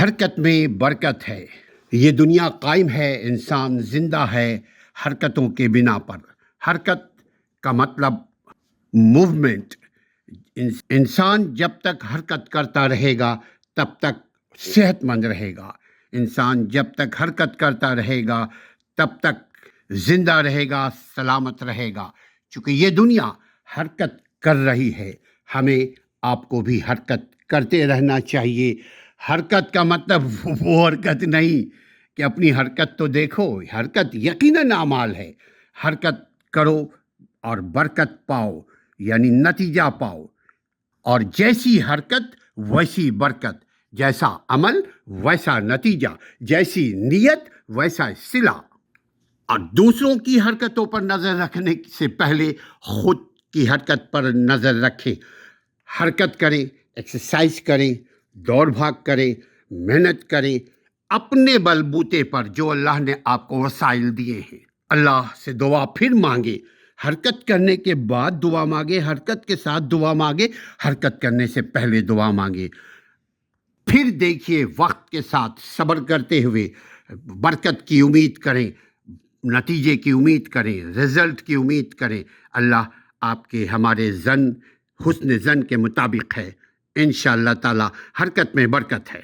حرکت میں برکت ہے۔ یہ دنیا قائم ہے، انسان زندہ ہے حرکتوں کے بنا پر۔ حرکت کا مطلب موومنٹ۔ انسان جب تک حرکت کرتا رہے گا تب تک صحت مند رہے گا۔ انسان جب تک حرکت کرتا رہے گا تب تک زندہ رہے گا، سلامت رہے گا۔ چونکہ یہ دنیا حرکت کر رہی ہے، ہمیں آپ کو بھی حرکت کرتے رہنا چاہیے۔ حرکت کا مطلب وہ حرکت نہیں کہ اپنی حرکت تو دیکھو، حرکت یقیناً اعمال ہے۔ حرکت کرو اور برکت پاؤ، یعنی نتیجہ پاؤ۔ اور جیسی حرکت ویسی برکت، جیسا عمل ویسا نتیجہ، جیسی نیت ویسا صلہ۔ اور دوسروں کی حرکتوں پر نظر رکھنے سے پہلے خود کی حرکت پر نظر رکھیں۔ حرکت کریں، ایکسرسائز کریں، دوڑ بھاگ کریں، محنت کریں اپنے بل بوتے پر جو اللہ نے آپ کو وسائل دیے ہیں۔ اللہ سے دعا پھر مانگے، حرکت کرنے کے بعد دعا مانگے، حرکت کے ساتھ دعا مانگے، حرکت کرنے سے پہلے دعا مانگے۔ پھر دیکھیے، وقت کے ساتھ صبر کرتے ہوئے برکت کی امید کریں، نتیجے کی امید کریں، رزلٹ کی امید کریں۔ اللہ آپ کے ہمارے حسن زن کے مطابق ہے۔ انشاءاللہ تعالی حرکت میں برکت ہے۔